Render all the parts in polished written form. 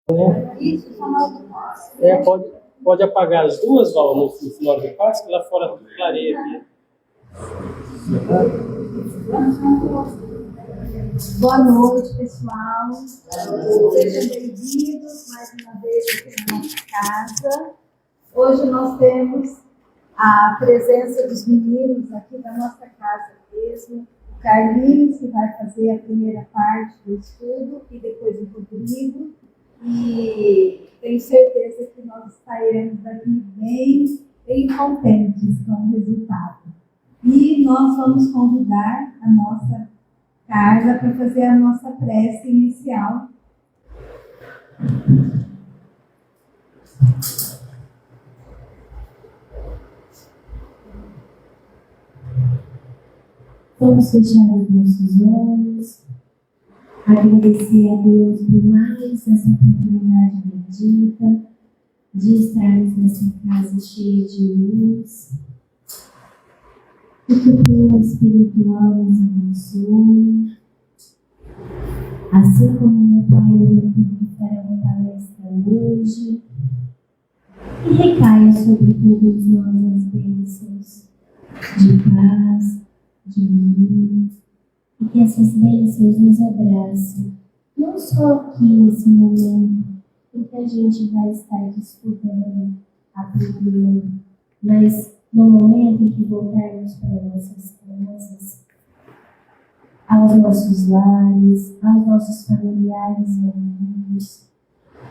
Pode apagar as duas, Val, no final do passo, que lá fora clareia aqui. Boa noite, pessoal. Sejam bem-vindos mais uma vez aqui na nossa casa. Hoje nós temos a presença dos meninos aqui da nossa casa mesmo. O Carlinhos, que vai fazer a primeira parte do estudo, e depois o Rodrigo. E tenho certeza que nós sairemos daqui bem contentes com o resultado. E nós vamos convidar a nossa Carla para fazer a nossa prece inicial. Vamos fechar os nossos olhos, agradecer a Deus por mais essa oportunidade bendita de estarmos nessa casa cheia de luz, e que o plano espiritual nos abençoe, assim como meu pai me fará uma palestra hoje, e recaia sobre todos nós as bênçãos de paz, de amor, e que essas bênçãos nos abracem, não só aqui nesse momento, em que a gente vai estar desfrutando, aprendendo, mas no momento em que voltarmos para nossas casas, aos nossos lares, aos nossos familiares e amigos,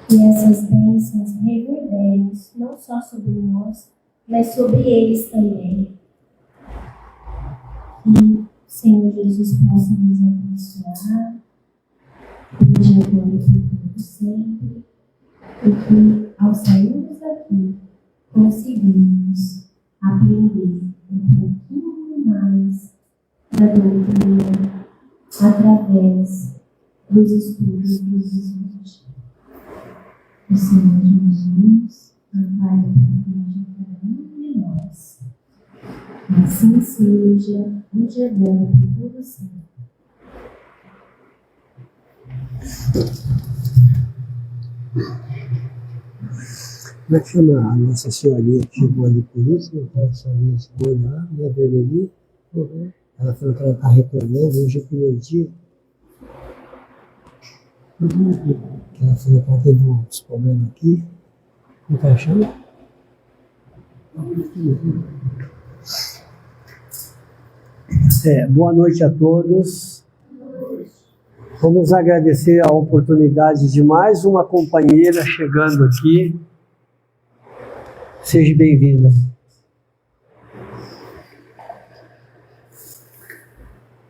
que essas bênçãos reverberem não só sobre nós, mas sobre eles também. Que o Senhor Jesus possa nos abençoar, hoje, agora e por todo sempre, e que, ao sairmos daqui, conseguimos aprender um pouquinho mais da doutrina através dos estudos dos Jesus. O Senhor Jesus ampare a vida de cada um de nós. Assim seja, hoje agora e por todo sempre. Como é que chama a Nossa Senhorinha que chegou ali por isso? Aquela senhorinha chegou lá, minha vermelhinha. Ela falou que ela está retornando, hoje é o primeiro dia. Ela falou que ela teve uns problemas aqui. Como que ela chama? Boa noite a todos. Vamos agradecer a oportunidade de mais uma companheira chegando aqui. Seja bem-vinda.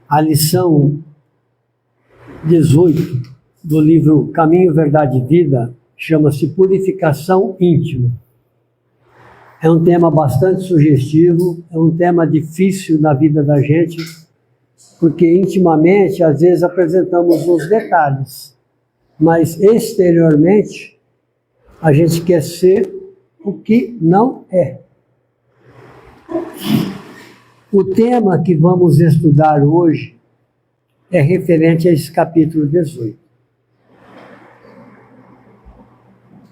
A lição 18 do livro Caminho, Verdade e Vida chama-se Purificação Íntima. É um tema bastante sugestivo, é um tema difícil na vida da gente, porque intimamente, às vezes, apresentamos os detalhes, mas exteriormente, a gente quer ser o que não é. O tema que vamos estudar hoje é referente a esse capítulo 18,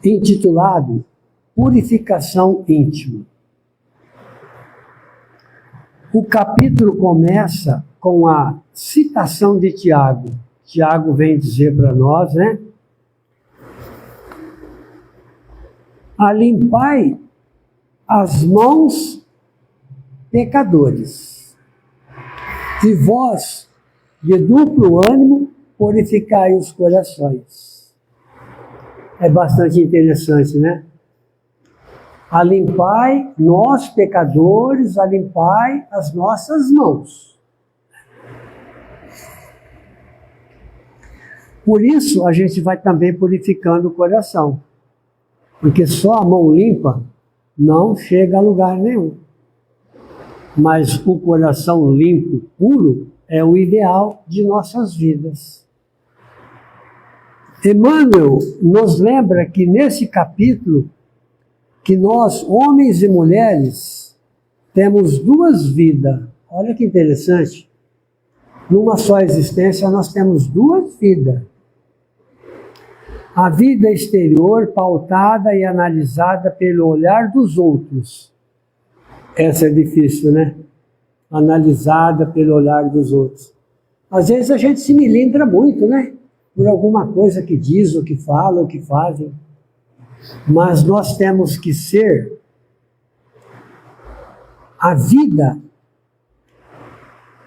intitulado Purificação Íntima. O capítulo começa com a citação de Tiago. Tiago vem dizer para nós, né? Alimpai as mãos, pecadores, e vós, de duplo ânimo, purificai os corações. É bastante interessante, né? Alimpai, nós, pecadores, alimpai as nossas mãos. Por isso, a gente vai também purificando o coração. Porque só a mão limpa não chega a lugar nenhum. Mas o coração limpo, puro, é o ideal de nossas vidas. Emmanuel nos lembra que nesse capítulo, que nós, homens e mulheres, temos duas vidas. Olha que interessante. Numa só existência, nós temos duas vidas. A vida exterior pautada e analisada pelo olhar dos outros. Essa é difícil, né? Analisada pelo olhar dos outros. Às vezes a gente se melindra muito, né? Por alguma coisa que diz, ou que fala, ou que fazem. Mas nós temos que ser a vida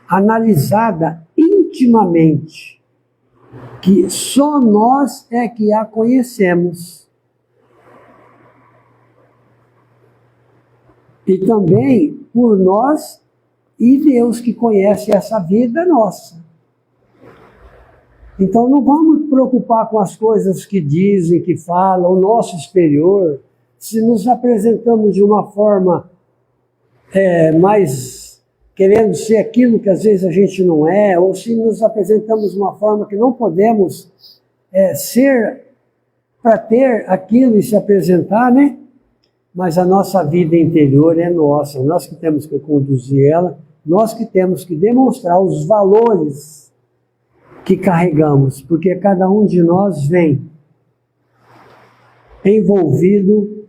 analisada intimamente, que só nós é que a conhecemos. E também por nós e Deus que conhece essa vida nossa. Então não vamos preocupar com as coisas que dizem, que falam, o nosso exterior. Se nos apresentamos de uma forma mais querendo ser aquilo que às vezes a gente não é, ou se nos apresentamos de uma forma que não podemos ser para ter aquilo e se apresentar, né? Mas a nossa vida interior é nossa, nós que temos que conduzir ela, nós que temos que demonstrar os valores que carregamos, porque cada um de nós vem envolvido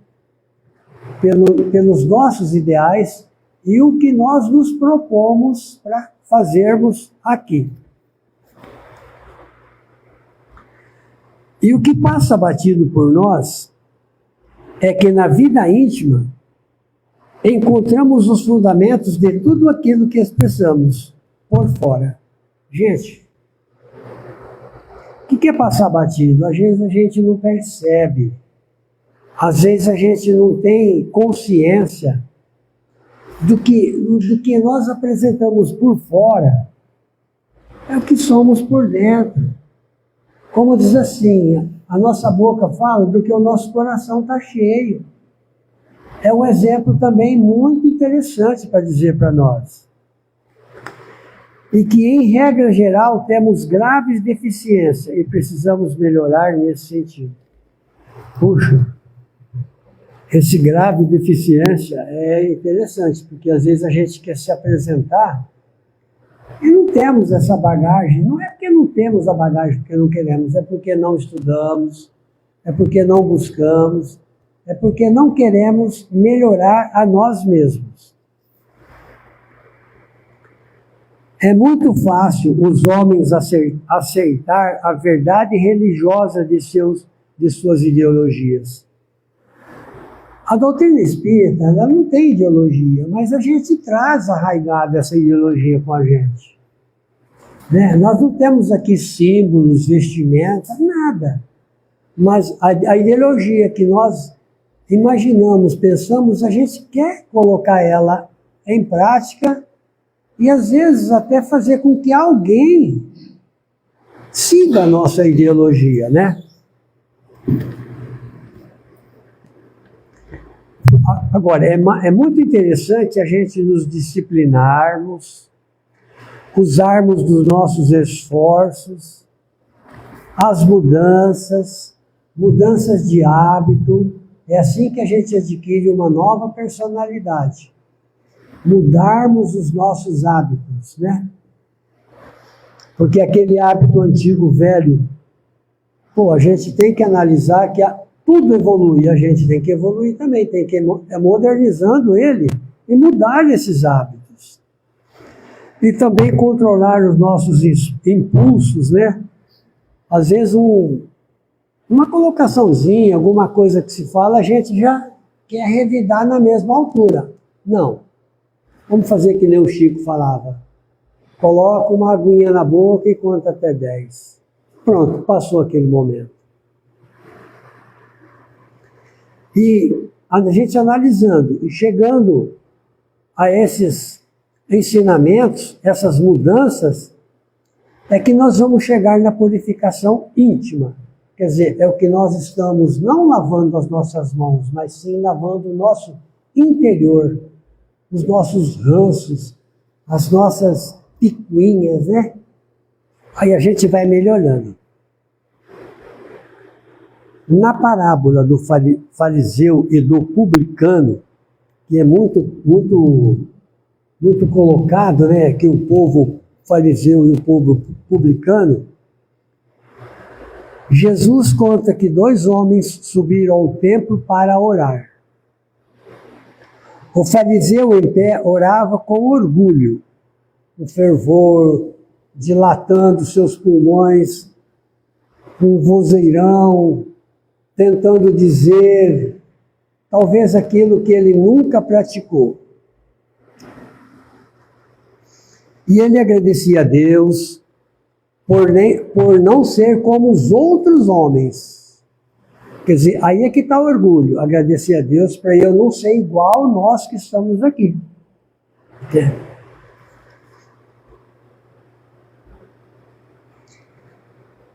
pelos nossos ideais e o que nós nos propomos para fazermos aqui. E o que passa batido por nós é que na vida íntima encontramos os fundamentos de tudo aquilo que expressamos por fora. Gente, o que é passar batido? Às vezes a gente não percebe, às vezes a gente não tem consciência do que nós apresentamos por fora, é o que somos por dentro. Como diz assim, a nossa boca fala do que o nosso coração está cheio. É um exemplo também muito interessante para dizer para nós. E que, em regra geral, temos graves deficiências e precisamos melhorar nesse sentido. Puxa, esse grave deficiência é interessante, porque às vezes a gente quer se apresentar e não temos essa bagagem. Não é porque não temos a bagagem porque não queremos, é porque não estudamos, é porque não buscamos, é porque não queremos melhorar a nós mesmos. É muito fácil os homens aceitar a verdade religiosa de suas ideologias. A doutrina espírita, ela não tem ideologia, mas a gente traz arraigada essa ideologia com a gente. Né? Nós não temos aqui símbolos, vestimentas, nada. Mas a ideologia que nós imaginamos, pensamos, a gente quer colocar ela em prática e às vezes até fazer com que alguém siga a nossa ideologia, né? Agora, é muito interessante a gente nos disciplinarmos, usarmos dos nossos esforços, as mudanças de hábito. É assim que a gente adquire uma nova personalidade. Mudarmos os nossos hábitos, né? Porque aquele hábito antigo, velho, a gente tem que analisar que tudo evolui, a gente tem que evoluir também, tem que ir modernizando ele e mudar esses hábitos. E também controlar os nossos impulsos, né? Às vezes uma colocaçãozinha, alguma coisa que se fala, a gente já quer revidar na mesma altura. Não. Vamos fazer que nem o Chico falava. Coloca uma aguinha na boca e conta até 10. Pronto, passou aquele momento. E a gente analisando e chegando a esses ensinamentos, essas mudanças, é que nós vamos chegar na purificação íntima. Quer dizer, é o que nós estamos não lavando as nossas mãos, mas sim lavando o nosso interior, os nossos ranços, as nossas picuinhas, né? Aí a gente vai melhorando. Na parábola do fariseu e do publicano, que é muito colocado, né, que o povo fariseu e o povo publicano, Jesus conta que 2 homens subiram ao templo para orar. O fariseu em pé orava com orgulho, com fervor, dilatando seus pulmões, com um vozeirão, tentando dizer talvez aquilo que ele nunca praticou. E ele agradecia a Deus por não ser como os outros homens. Quer dizer, aí é que está o orgulho, agradecer a Deus para eu não ser igual nós que estamos aqui.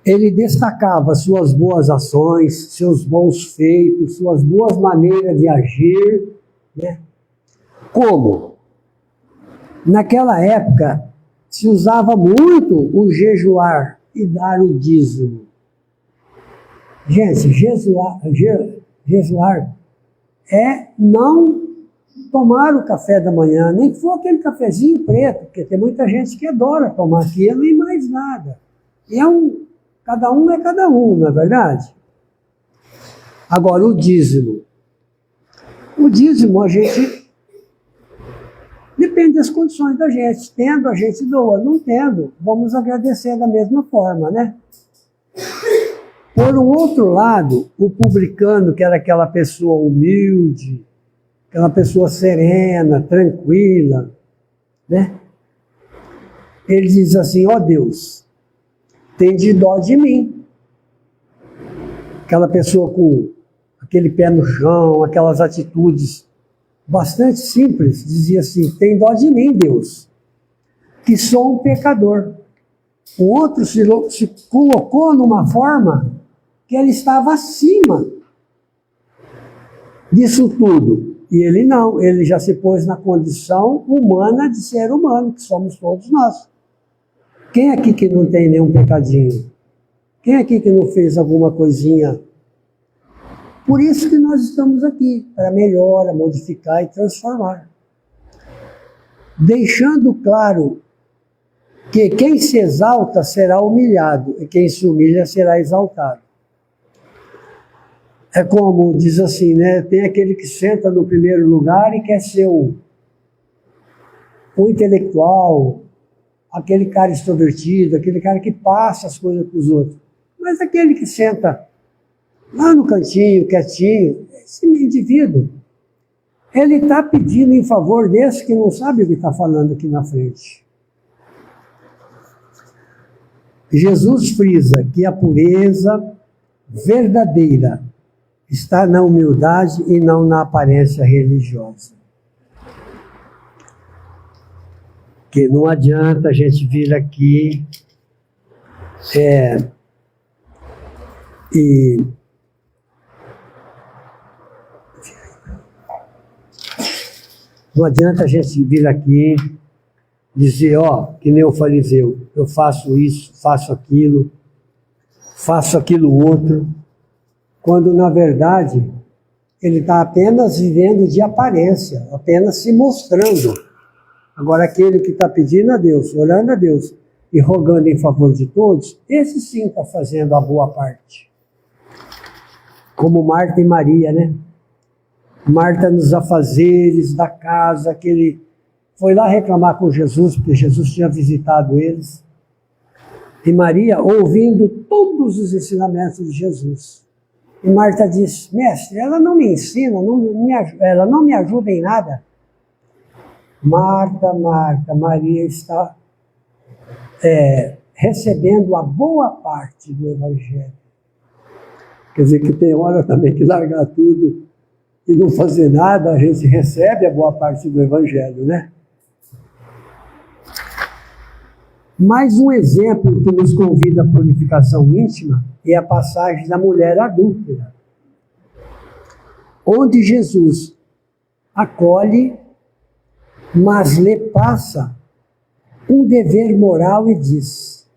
Ele destacava suas boas ações, seus bons feitos, suas boas maneiras de agir, né? Como? Naquela época, se usava muito o jejuar e dar o dízimo. Gente, jejuar é não tomar o café da manhã, nem que for aquele cafezinho preto, porque tem muita gente que adora tomar aquilo e mais nada. E cada um é cada um, não é verdade? Agora, o dízimo. O dízimo, a gente... Depende das condições da gente. Tendo, a gente doa. Não tendo, vamos agradecer da mesma forma, né? Por um outro lado, o publicano, que era aquela pessoa humilde, aquela pessoa serena, tranquila, né? Ele diz assim, ó Deus, tem de dó de mim. Aquela pessoa com aquele pé no chão, aquelas atitudes bastante simples, dizia assim, tem dó de mim, Deus, que sou um pecador. O outro se colocou numa forma que ele estava acima disso tudo. E ele não, ele já se pôs na condição humana de ser humano, que somos todos nós. Quem aqui que não tem nenhum pecadinho? Quem aqui que não fez alguma coisinha? Por isso que nós estamos aqui, para melhorar, modificar e transformar. Deixando claro que quem se exalta será humilhado e quem se humilha será exaltado. É como diz assim, né? Tem aquele que senta no primeiro lugar e quer ser o intelectual, aquele cara extrovertido, aquele cara que passa as coisas para os outros. Mas aquele que senta lá no cantinho, quietinho, esse indivíduo, ele está pedindo em favor desse que não sabe o que está falando aqui na frente. Jesus frisa que a pureza verdadeira está na humildade e não na aparência religiosa. Que não adianta a gente vir aqui não adianta a gente vir aqui dizer, ó, que nem o fariseu, eu faço isso, faço aquilo outro, quando na verdade ele está apenas vivendo de aparência, apenas se mostrando. Agora aquele que está pedindo a Deus, orando a Deus e rogando em favor de todos, esse sim está fazendo a boa parte. Como Marta e Maria, né? Marta nos afazeres da casa, que ele foi lá reclamar com Jesus, porque Jesus tinha visitado eles. E Maria ouvindo todos os ensinamentos de Jesus. E Marta disse, mestre, ela não me ensina, ela não me ajuda em nada. Marta, Maria está recebendo a boa parte do Evangelho. Quer dizer que tem hora também que largar tudo e não fazer nada, a gente recebe a boa parte do Evangelho, né? Mais um exemplo que nos convida à purificação íntima é a passagem da mulher adúltera, onde Jesus acolhe, mas lhe passa um dever moral e diz,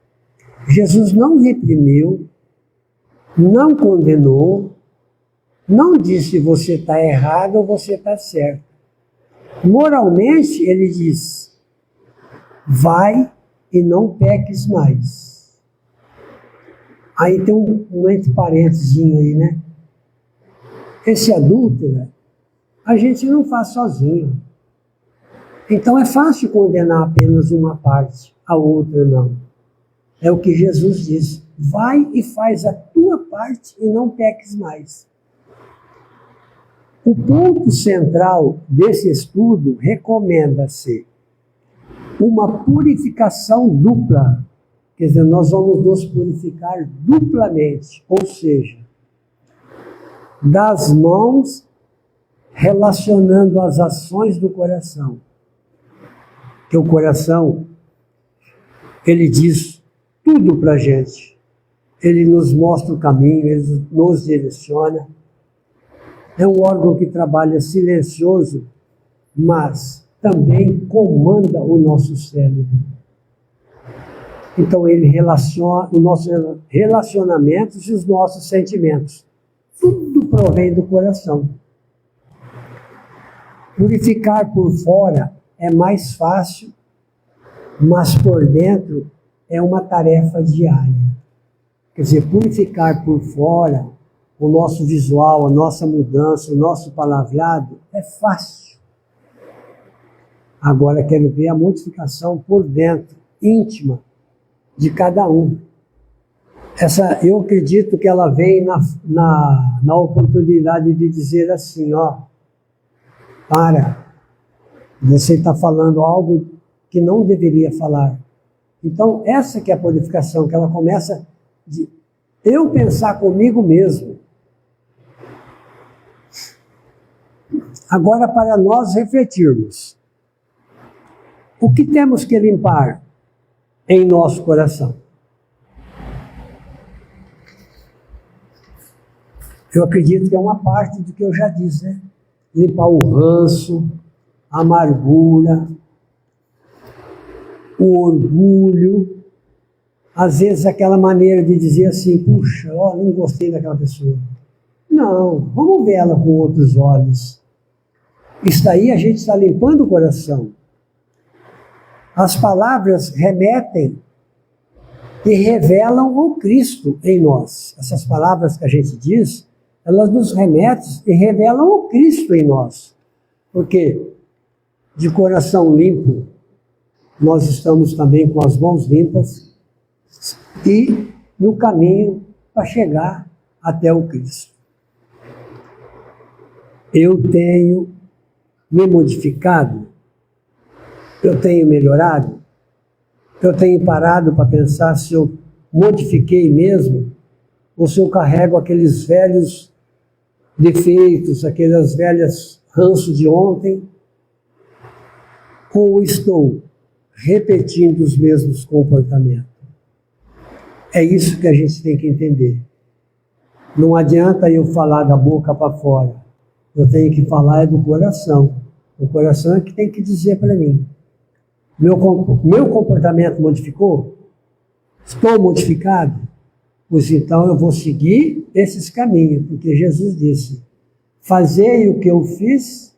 Jesus não reprimiu, não condenou, não disse você está errado ou você está certo. Moralmente, ele diz, vai e não peques mais. Aí tem um entre parênteses aí, né? Esse adúltero, a gente não faz sozinho. Então é fácil condenar apenas uma parte, a outra não. É o que Jesus diz. Vai e faz a tua parte e não peques mais. O ponto central desse estudo recomenda-se uma purificação dupla. Quer dizer, nós vamos nos purificar duplamente, ou seja, das mãos, relacionando as ações do coração. Que o coração, ele diz tudo para a gente. Ele nos mostra o caminho, ele nos direciona. É um órgão que trabalha silencioso, mas também comanda o nosso cérebro. Então ele relaciona os nossos relacionamentos e os nossos sentimentos. Tudo provém do coração. Purificar por fora é mais fácil, mas por dentro é uma tarefa diária. Quer dizer, purificar por fora o nosso visual, a nossa mudança, o nosso palavreado é fácil. Agora quero ver a modificação por dentro, íntima, de cada um. Eu acredito que ela vem na oportunidade de dizer assim, ó, você está falando algo que não deveria falar. Então, essa que é a purificação, que ela começa de eu pensar comigo mesmo. Agora, para nós refletirmos, o que temos que limpar em nosso coração? Eu acredito que é uma parte do que eu já disse, né? Limpar o ranço, a amargura, o orgulho, às vezes aquela maneira de dizer assim, puxa, ó, não gostei daquela pessoa. Não, vamos ver ela com outros olhos. Isso daí a gente está limpando o coração. As palavras remetem e revelam o Cristo em nós. Essas palavras que a gente diz, elas nos remetem e revelam o Cristo em nós. Porque de coração limpo, nós estamos também com as mãos limpas e no caminho para chegar até o Cristo. Eu tenho me modificado, eu tenho melhorado, eu tenho parado para pensar se eu modifiquei mesmo ou se eu carrego aqueles velhos defeitos, aquelas velhas ranços de ontem, ou estou repetindo os mesmos comportamentos. É isso que a gente tem que entender. Não adianta eu falar da boca para fora. Eu tenho que falar do coração. O coração é que tem que dizer para mim. Meu comportamento modificou? Estou modificado? Pois então eu vou seguir esses caminhos, porque Jesus disse, fazei o que eu fiz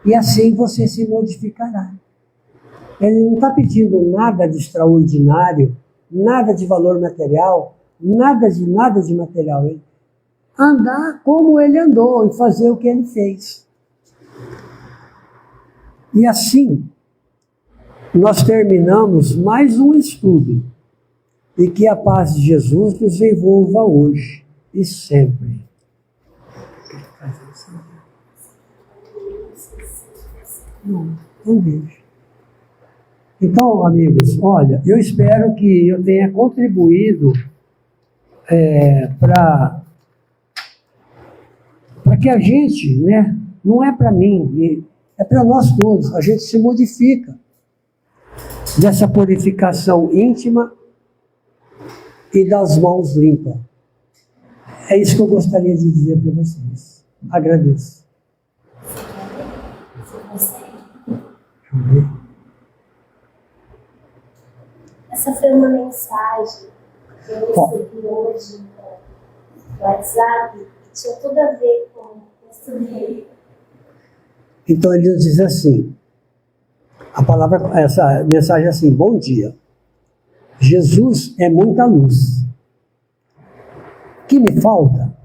e assim você se modificará. Ele não está pedindo nada de extraordinário, nada de valor material, nada de material. Ele andar como ele andou e fazer o que ele fez. E assim, nós terminamos mais um estudo. E que a paz de Jesus nos envolva hoje e sempre. Não vejo. Então, amigos, olha, eu espero que eu tenha contribuído para que a gente, né, não é para mim, é para nós todos, a gente se modifica dessa purificação íntima e das mãos limpas. É isso que eu gostaria de dizer para vocês. Agradeço. Deixa eu ver. Essa foi uma mensagem que eu recebi hoje no WhatsApp, que tinha tudo a ver com o que eu estudei. Então ele diz assim, essa mensagem é assim, bom dia. Jesus é muita luz. que me falta?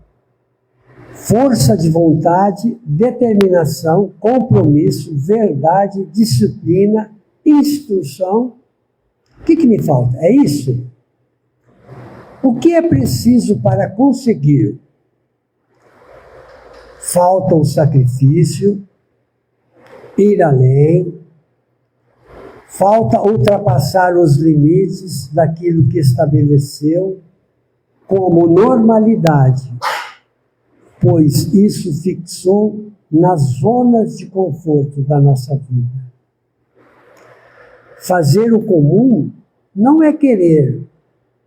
Força de vontade, determinação, compromisso, verdade, disciplina, instrução. O que me falta? É isso? O que é preciso para conseguir? Falta o sacrifício, ir além, falta ultrapassar os limites daquilo que estabeleceu como normalidade, pois isso fixou nas zonas de conforto da nossa vida. Fazer o comum não é querer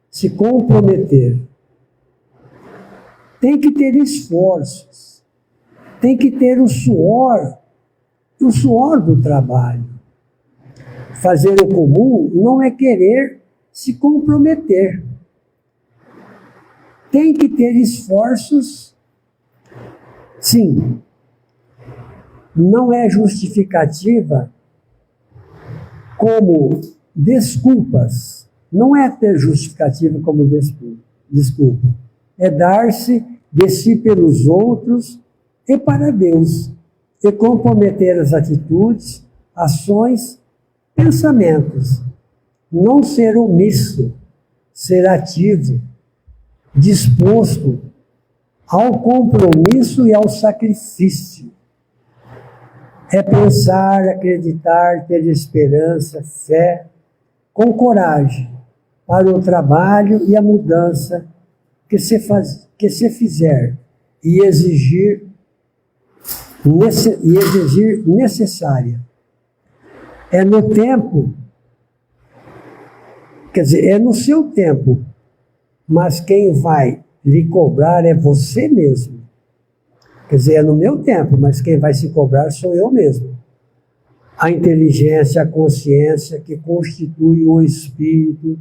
se comprometer. Tem que ter esforços, tem que ter o suor do trabalho. Fazer o comum não é querer se comprometer. Tem que ter esforços, sim. Não é justificativa como desculpas. Não é ter justificativa como desculpa. É dar-se de si pelos outros e para Deus. E comprometer as atitudes, ações, pensamentos. Não ser omisso, ser ativo, disposto ao compromisso e ao sacrifício. É pensar, acreditar, ter esperança, fé, com coragem, para o trabalho e a mudança que se fizer e exigir necessária. É no tempo, quer dizer, é no seu tempo, mas quem vai lhe cobrar é você mesmo. Quer dizer, é no meu tempo, mas quem vai se cobrar sou eu mesmo. A inteligência, a consciência que constitui o espírito,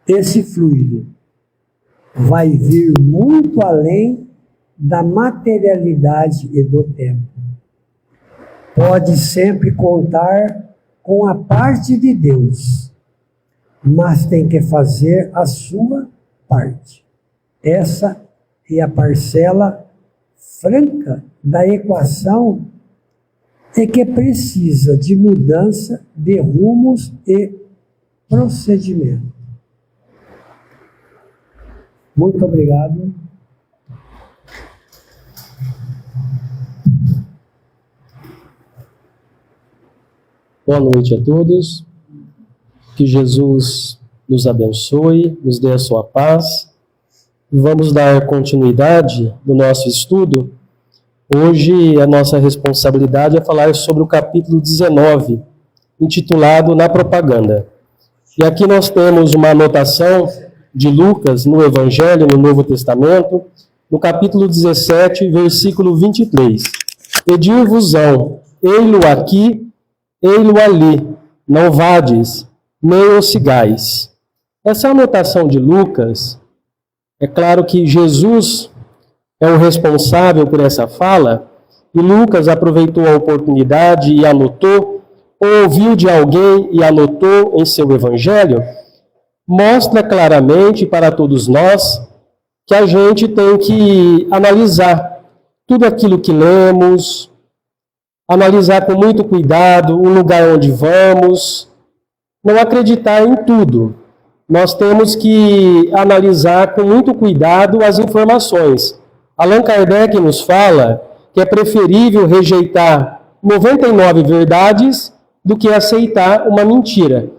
esse fluido, vai vir muito além da materialidade e do tempo. Pode sempre contar com a parte de Deus, mas tem que fazer a sua parte. Essa é a parcela franca da equação é que precisa de mudança de rumos e procedimento. Muito obrigado. Boa noite a todos. Que Jesus nos abençoe, nos dê a sua paz. Vamos dar continuidade no nosso estudo. Hoje a nossa responsabilidade é falar sobre o capítulo 19, intitulado Na Propaganda. E aqui nós temos uma anotação de Lucas no Evangelho, no Novo Testamento, no capítulo 17, versículo 23. E dir-vos-ão, ei-lo aqui, ei-lo ali, não vades, nem os sigais. Essa anotação de Lucas, é claro que Jesus é o responsável por essa fala, e Lucas aproveitou a oportunidade e anotou, ou ouviu de alguém e anotou em seu evangelho, mostra claramente para todos nós que a gente tem que analisar tudo aquilo que lemos, analisar com muito cuidado o lugar onde vamos, não acreditar em tudo. Nós temos que analisar com muito cuidado as informações. Allan Kardec nos fala que é preferível rejeitar 99 verdades do que aceitar uma mentira.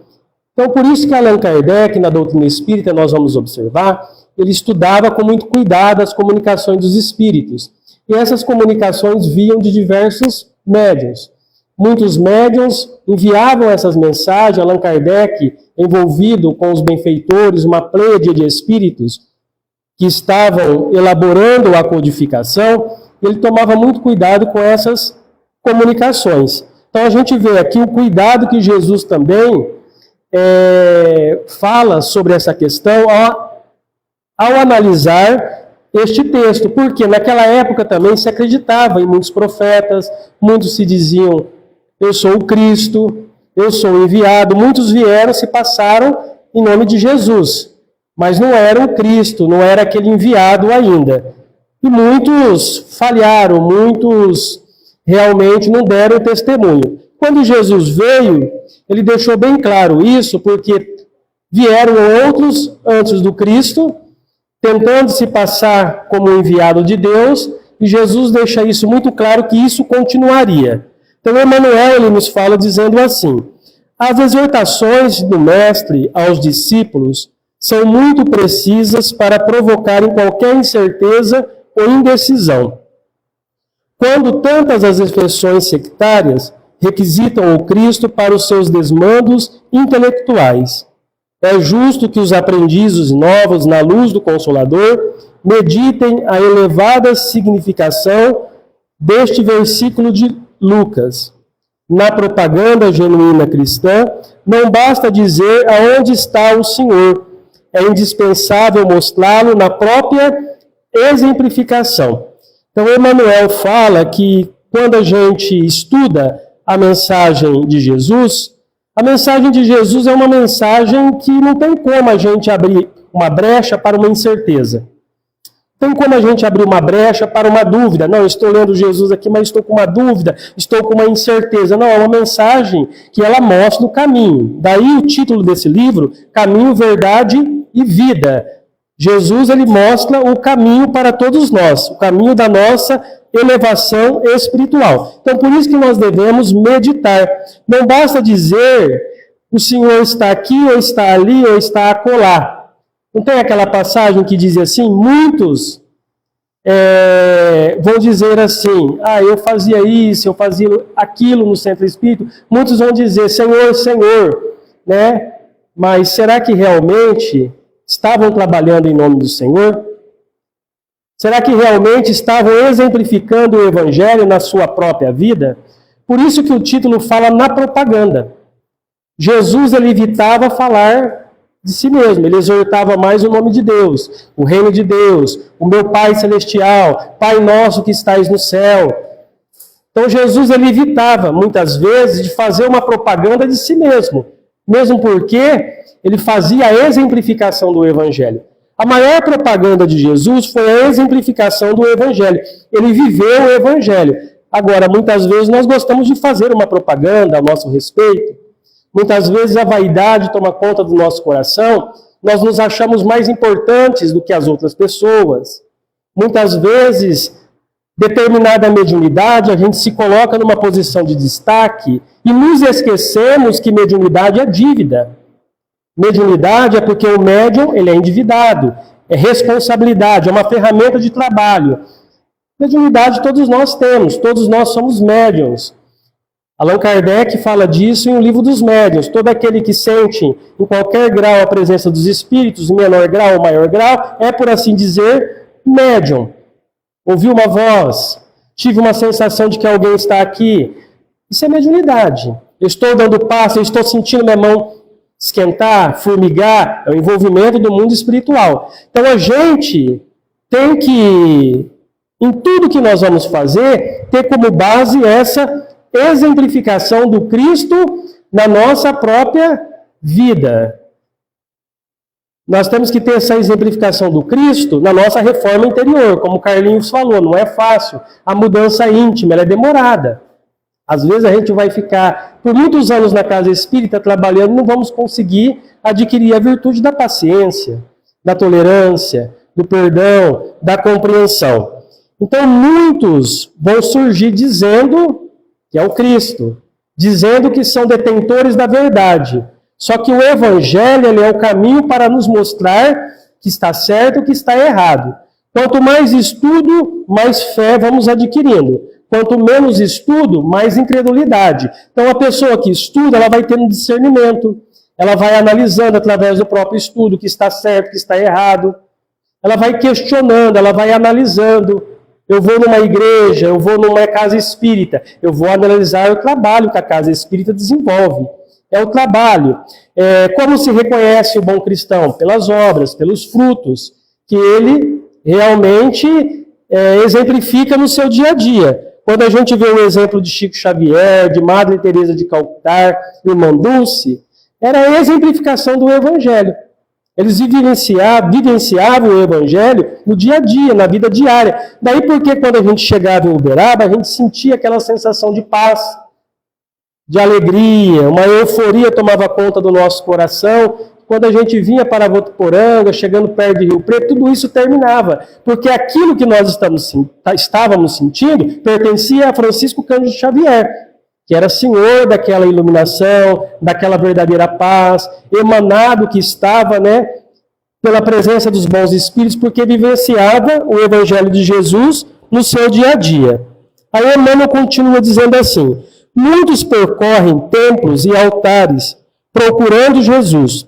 Então, por isso que Allan Kardec, na doutrina espírita, nós vamos observar, ele estudava com muito cuidado as comunicações dos espíritos. E essas comunicações vinham de diversos médiuns. Muitos médiuns enviavam essas mensagens, Allan Kardec, envolvido com os benfeitores, uma pleiade de espíritos, que estavam elaborando a codificação, ele tomava muito cuidado com essas comunicações. Então a gente vê aqui o cuidado que Jesus também fala sobre essa questão ao analisar este texto, porque naquela época também se acreditava em muitos profetas, muitos se diziam, eu sou o Cristo, eu sou o enviado, muitos vieram, se passaram em nome de Jesus. mas não era o Cristo, não era aquele enviado ainda. E muitos falharam, muitos realmente não deram testemunho. Quando Jesus veio, ele deixou bem claro isso, porque vieram outros antes do Cristo, tentando se passar como enviado de Deus, e Jesus deixa isso muito claro, que isso continuaria. Então, Emmanuel, ele nos fala dizendo assim: as exortações do Mestre aos discípulos são muito precisas para provocarem qualquer incerteza ou indecisão. Quando tantas as expressões sectárias requisitam o Cristo para os seus desmandos intelectuais, é justo que os aprendizes novos, na luz do Consolador, meditem a elevada significação deste versículo de Lucas. Na propaganda genuína cristã, não basta dizer aonde está o Senhor, é indispensável mostrá-lo na própria exemplificação. Então, Emmanuel fala que quando a gente estuda a mensagem de Jesus, a mensagem de Jesus é uma mensagem que não tem como a gente abrir uma brecha para uma incerteza. Tem como a gente abrir uma brecha para uma dúvida. Não, estou lendo Jesus aqui, mas estou com uma dúvida, estou com uma incerteza. Não, é uma mensagem que ela mostra o caminho. Daí o título desse livro, Caminho, Verdade e Vida. Jesus, ele mostra o caminho para todos nós, o caminho da nossa elevação espiritual. Então, por isso que nós devemos meditar. Não basta dizer, o Senhor está aqui, ou está ali, ou está acolá. Não tem aquela passagem que diz assim, muitos vão dizer assim, eu fazia isso, eu fazia aquilo no centro espírita. Muitos vão dizer, Senhor, Senhor, né? Mas será que realmente estavam trabalhando em nome do Senhor? Será que realmente estavam exemplificando o Evangelho na sua própria vida? Por isso que o título fala na propaganda. Jesus, ele evitava falar de si mesmo, ele exortava mais o nome de Deus, o reino de Deus, o meu Pai Celestial, Pai nosso que estais no céu. Então Jesus, ele evitava, muitas vezes, de fazer uma propaganda de si mesmo, mesmo porque ele fazia a exemplificação do Evangelho. A maior propaganda de Jesus foi a exemplificação do Evangelho. Ele viveu o Evangelho. Agora, muitas vezes nós gostamos de fazer uma propaganda a nosso respeito. Muitas vezes a vaidade toma conta do nosso coração. Nós nos achamos mais importantes do que as outras pessoas. Muitas vezes, determinada mediunidade, a gente se coloca numa posição de destaque e nos esquecemos que mediunidade é dívida. Mediunidade é porque o médium, ele é endividado, é responsabilidade, é uma ferramenta de trabalho. Mediunidade todos nós temos, todos nós somos médiuns. Allan Kardec fala disso em O Livro dos Médiuns. Todo aquele que sente em qualquer grau a presença dos espíritos, em menor grau ou maior grau, é, por assim dizer, médium. Ouvi uma voz, tive uma sensação de que alguém está aqui. Isso é mediunidade. Eu estou dando passo, eu estou sentindo minha mão esquentar, formigar, é o envolvimento do mundo espiritual. Então a gente tem que, em tudo que nós vamos fazer, ter como base essa exemplificação do Cristo na nossa própria vida. Nós temos que ter essa exemplificação do Cristo na nossa reforma interior, como o Carlinhos falou, não é fácil. A mudança íntima, ela é demorada. Às vezes a gente vai ficar por muitos anos na casa espírita trabalhando e não vamos conseguir adquirir a virtude da paciência, da tolerância, do perdão, da compreensão. Então muitos vão surgir dizendo que é o Cristo, dizendo que são detentores da verdade. Só que o Evangelho, ele é o caminho para nos mostrar que está certo e que está errado. Quanto mais estudo, mais fé vamos adquirindo. Quanto menos estudo, mais incredulidade. Então, a pessoa que estuda, ela vai tendo discernimento. Ela vai analisando através do próprio estudo o que está certo, o que está errado. Ela vai questionando, ela vai analisando. Eu vou numa igreja, eu vou numa casa espírita. Eu vou analisar o trabalho que a casa espírita desenvolve. É o trabalho. Como se reconhece o bom cristão? Pelas obras, pelos frutos que ele realmente exemplifica no seu dia a dia. Quando a gente vê o exemplo de Chico Xavier, de Madre Teresa de Calcutá, Irmã Dulce, era a exemplificação do Evangelho. Eles vivenciavam o Evangelho no dia a dia, na vida diária. Daí porque quando a gente chegava em Uberaba, a gente sentia aquela sensação de paz, de alegria, uma euforia tomava conta do nosso coração. Quando a gente vinha para Votuporanga, chegando perto de Rio Preto, tudo isso terminava. Porque aquilo que nós estávamos sentindo pertencia a Francisco Cândido Xavier, que era senhor daquela iluminação, daquela verdadeira paz, emanado que estava, né, pela presença dos bons espíritos, porque vivenciava o Evangelho de Jesus no seu dia a dia. Aí Emmanuel continua dizendo assim: muitos percorrem templos e altares procurando Jesus.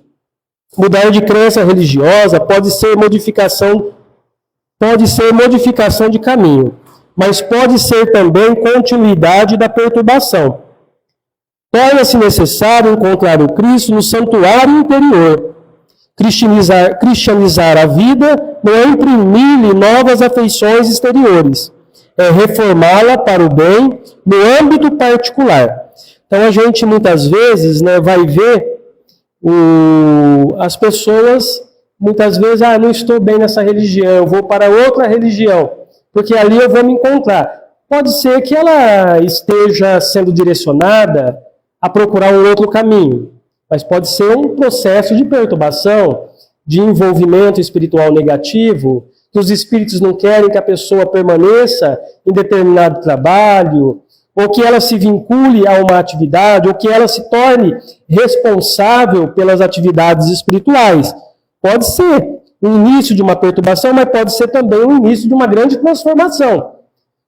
Mudar de crença religiosa pode ser modificação de caminho, mas pode ser também continuidade da perturbação. Torna-se necessário encontrar o Cristo no santuário interior. Cristianizar a vida não é imprimir-lhe novas afeições exteriores, é reformá-la para o bem no âmbito particular. Então a gente muitas vezes, né, vai ver as pessoas, muitas vezes, não estou bem nessa religião, eu vou para outra religião, porque ali eu vou me encontrar. Pode ser que ela esteja sendo direcionada a procurar um outro caminho, mas pode ser um processo de perturbação, de envolvimento espiritual negativo, que os espíritos não querem que a pessoa permaneça em determinado trabalho, ou que ela se vincule a uma atividade, ou que ela se torne responsável pelas atividades espirituais. Pode ser o início de uma perturbação, mas pode ser também o início de uma grande transformação.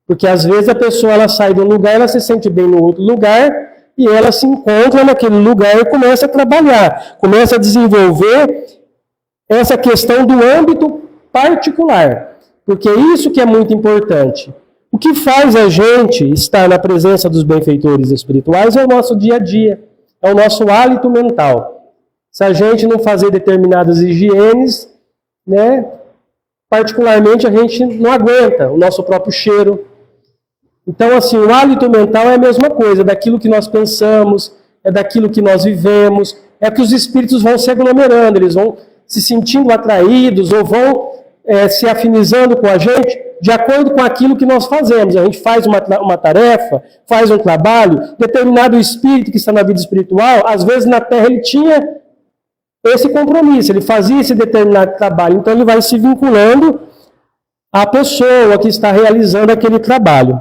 Porque às vezes a pessoa ela sai de um lugar, ela se sente bem no outro lugar, e ela se encontra naquele lugar e começa a trabalhar, começa a desenvolver essa questão do âmbito particular. Porque é isso que é muito importante. O que faz a gente estar na presença dos benfeitores espirituais é o nosso dia a dia, é o nosso hálito mental. Se a gente não fazer determinadas higienes, né, particularmente a gente não aguenta o nosso próprio cheiro. Então, assim, o hálito mental é a mesma coisa, é daquilo que nós pensamos, é daquilo que nós vivemos, é que os espíritos vão se aglomerando, eles vão se sentindo atraídos ou vão se afinizando com a gente de acordo com aquilo que nós fazemos. A gente faz uma tarefa, faz um trabalho, determinado espírito que está na vida espiritual, às vezes na Terra ele tinha esse compromisso, ele fazia esse determinado trabalho, então ele vai se vinculando à pessoa que está realizando aquele trabalho.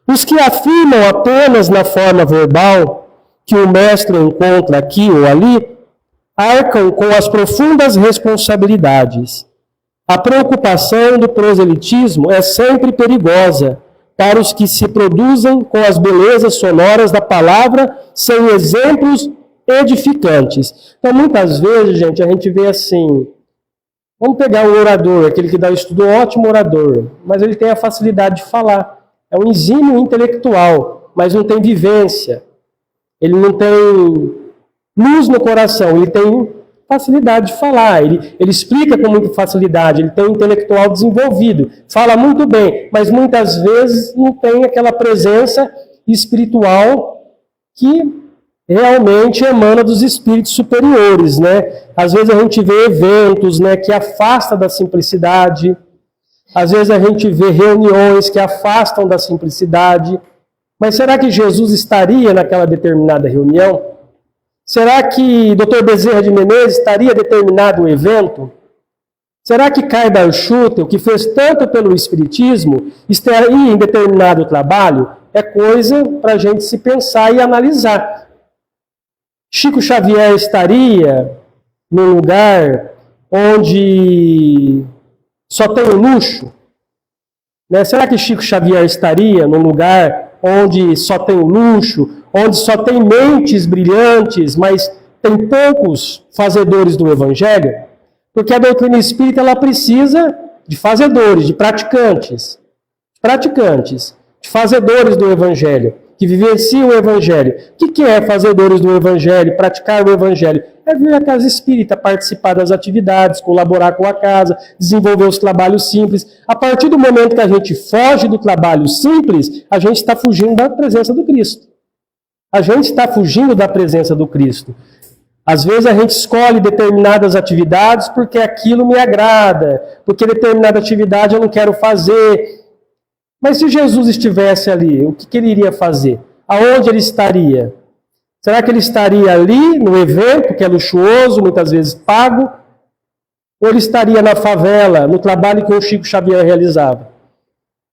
Os que afirmam apenas na forma verbal que o mestre encontra aqui ou ali, arcam com as profundas responsabilidades. A preocupação do proselitismo é sempre perigosa para os que se produzem com as belezas sonoras da palavra sem exemplos edificantes. Então, muitas vezes, gente, a gente vê assim, vamos pegar um orador, aquele que dá o estudo, um ótimo orador, mas ele tem a facilidade de falar. É um exímio intelectual, mas não tem vivência. Ele não tem luz no coração, ele tem facilidade de falar, ele explica com muita facilidade, ele tem um intelectual desenvolvido, fala muito bem, mas muitas vezes não tem aquela presença espiritual que realmente emana dos espíritos superiores, né? Às vezes a gente vê eventos, né, que afastam da simplicidade, às vezes a gente vê reuniões que afastam da simplicidade, mas será que Jesus estaria naquela determinada reunião? Será que Dr. Bezerra de Menezes estaria determinado o evento? Será que Kai Schutel, que fez tanto pelo Espiritismo, estaria em determinado trabalho? É coisa para a gente se pensar e analisar. Chico Xavier estaria num lugar onde só tem o luxo? Né? Será que Chico Xavier estaria num lugar onde só tem o luxo, onde só tem mentes brilhantes, mas tem poucos fazedores do Evangelho? Porque a doutrina espírita ela precisa de fazedores, de praticantes, de fazedores do Evangelho, que vivenciam o Evangelho. O que é fazedores do Evangelho, praticar o Evangelho? É vir à casa espírita, participar das atividades, colaborar com a casa, desenvolver os trabalhos simples. A partir do momento que a gente foge do trabalho simples, a gente está fugindo da presença do Cristo. A gente está fugindo da presença do Cristo. Às vezes a gente escolhe determinadas atividades porque aquilo me agrada, porque determinada atividade eu não quero fazer. Mas se Jesus estivesse ali, o que ele iria fazer? Aonde ele estaria? Será que ele estaria ali no evento, que é luxuoso, muitas vezes pago? Ou ele estaria na favela, no trabalho que o Chico Xavier realizava?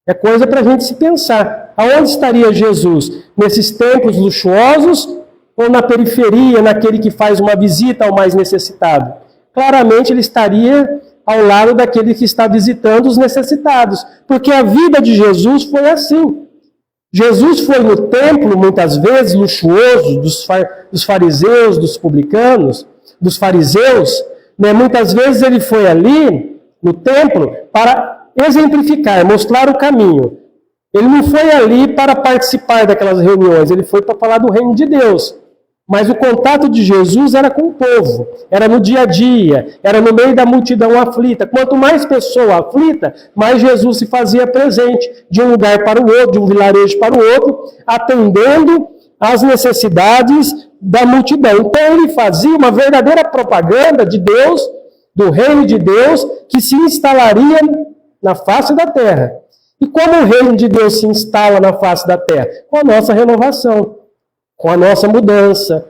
É coisa para a gente se pensar. Aonde estaria Jesus? Nesses templos luxuosos ou na periferia, naquele que faz uma visita ao mais necessitado? Claramente ele estaria ao lado daquele que está visitando os necessitados, porque a vida de Jesus foi assim. Jesus foi no templo, muitas vezes, luxuoso, dos fariseus, dos publicanos, dos fariseus, né? Muitas vezes ele foi ali, no templo, para exemplificar, mostrar o caminho. Ele não foi ali para participar daquelas reuniões, ele foi para falar do reino de Deus. Mas o contato de Jesus era com o povo, era no dia a dia, era no meio da multidão aflita. Quanto mais pessoa aflita, mais Jesus se fazia presente, de um lugar para o outro, de um vilarejo para o outro, atendendo às necessidades da multidão. Então ele fazia uma verdadeira propaganda de Deus, do reino de Deus, que se instalaria na face da terra. E como o reino de Deus se instala na face da terra? Com a nossa renovação, com a nossa mudança,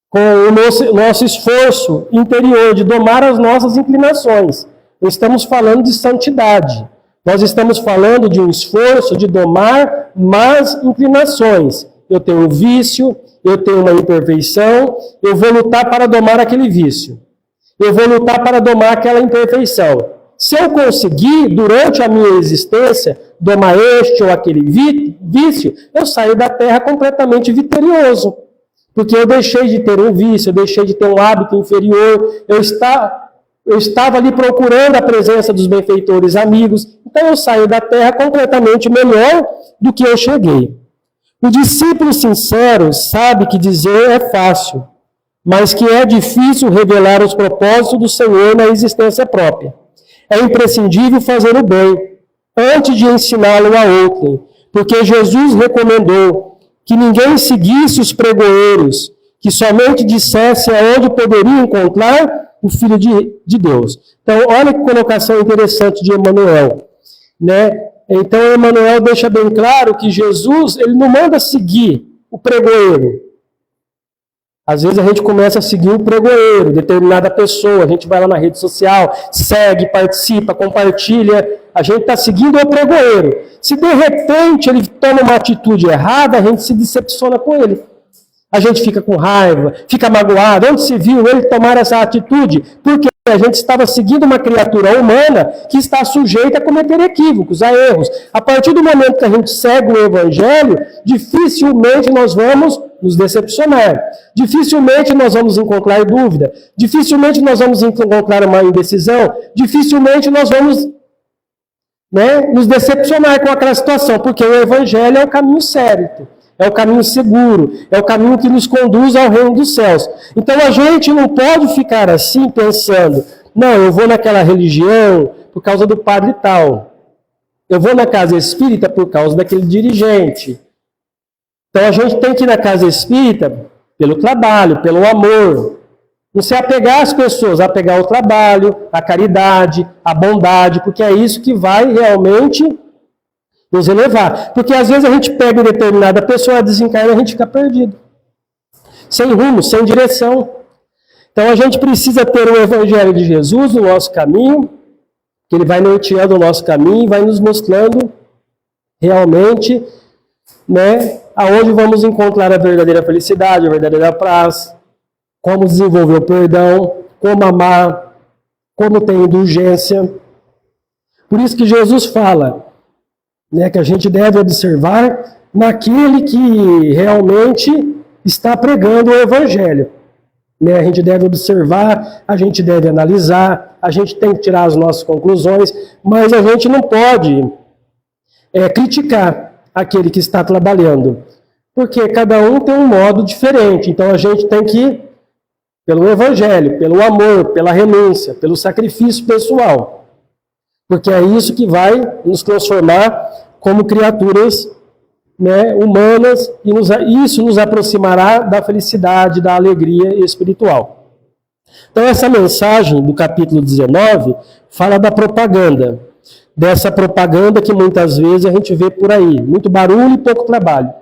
com o nosso esforço interior de domar as nossas inclinações. Estamos falando de santidade. Nós estamos falando de um esforço de domar más inclinações. Eu tenho um vício, eu tenho uma imperfeição, eu vou lutar para domar aquele vício. Eu vou lutar para domar aquela imperfeição. Se eu conseguir, durante a minha existência, domar este ou aquele vício, eu saio da terra completamente vitorioso. Porque eu deixei de ter um vício, eu deixei de ter um hábito inferior, eu estava ali procurando a presença dos benfeitores amigos, então eu saio da terra completamente melhor do que eu cheguei. O discípulo sincero sabe que dizer é fácil, mas que é difícil revelar os propósitos do Senhor na existência própria. É imprescindível fazer o bem, antes de ensiná-lo a outrem, porque Jesus recomendou que ninguém seguisse os pregoeiros, que somente dissesse aonde poderia encontrar o Filho de Deus. Então, olha que colocação interessante de Emmanuel, né? Então, Emmanuel deixa bem claro que Jesus, ele não manda seguir o pregoeiro. Às vezes a gente começa a seguir o pregoeiro, determinada pessoa, a gente vai lá na rede social, segue, participa, compartilha, a gente está seguindo o pregoeiro. Se de repente ele toma uma atitude errada, a gente se decepciona com ele. A gente fica com raiva, fica magoado. Onde se viu ele tomar essa atitude? Porque a gente estava seguindo uma criatura humana que está sujeita a cometer equívocos, a erros. A partir do momento que a gente segue o Evangelho, dificilmente nós vamos nos decepcionar. Dificilmente nós vamos encontrar dúvida. Dificilmente nós vamos encontrar uma indecisão. Dificilmente nós vamos nos decepcionar com aquela situação, porque o Evangelho é o caminho certo. É o caminho seguro, é o caminho que nos conduz ao reino dos céus. Então a gente não pode ficar assim pensando, não, eu vou naquela religião por causa do padre tal. Eu vou na casa espírita por causa daquele dirigente. Então a gente tem que ir na casa espírita pelo trabalho, pelo amor. Não se apegar às pessoas, apegar ao trabalho, à caridade, à bondade, porque é isso que vai realmente nos elevar. Porque às vezes a gente pega uma determinada pessoa, desencarna e a gente fica perdido. Sem rumo, sem direção. Então a gente precisa ter o Evangelho de Jesus no nosso caminho, que ele vai norteando o nosso caminho e vai nos mostrando realmente, aonde vamos encontrar a verdadeira felicidade, a verdadeira paz, como desenvolver o perdão, como amar, como ter indulgência. Por isso que Jesus fala, que a gente deve observar naquele que realmente está pregando o Evangelho. A gente deve observar, a gente deve analisar, a gente tem que tirar as nossas conclusões, mas a gente não pode criticar aquele que está trabalhando, porque cada um tem um modo diferente. Então a gente tem que ir pelo Evangelho, pelo amor, pela renúncia, pelo sacrifício pessoal. Porque é isso que vai nos transformar como criaturas né, humanas, e isso nos aproximará da felicidade, da alegria espiritual. Então, essa mensagem do capítulo 19 fala da propaganda, dessa propaganda que muitas vezes a gente vê por aí, muito barulho e pouco trabalho.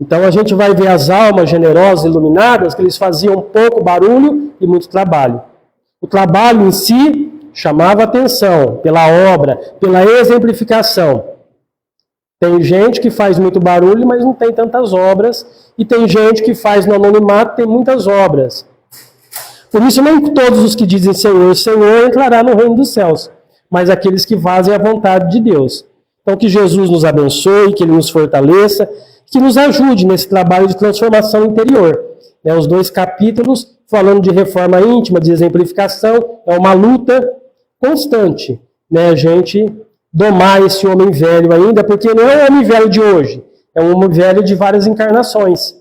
Então, a gente vai ver as almas generosas, iluminadas, que eles faziam pouco barulho e muito trabalho. O trabalho em si chamava atenção pela obra, pela exemplificação. Tem gente que faz muito barulho, mas não tem tantas obras, e tem gente que faz no anonimato, tem muitas obras. Por isso, nem todos os que dizem Senhor, Senhor, entrará no reino dos céus, mas aqueles que fazem a vontade de Deus. Então, que Jesus nos abençoe, que Ele nos fortaleça, que nos ajude nesse trabalho de transformação interior. Os 2 capítulos, falando de reforma íntima, de exemplificação, é uma luta constante, a gente domar esse homem velho ainda, porque não é um homem velho de hoje, é um homem velho de várias encarnações.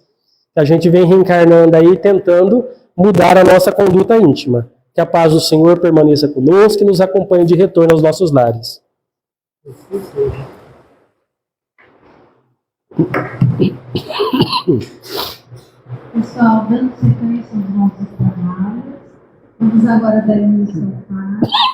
A gente vem reencarnando aí, tentando mudar a nossa conduta íntima. Que a paz do Senhor permaneça conosco e nos acompanhe de retorno aos nossos lares. Pessoal, dando sequência aos nossos trabalhos, vamos agora dar início ao Pai.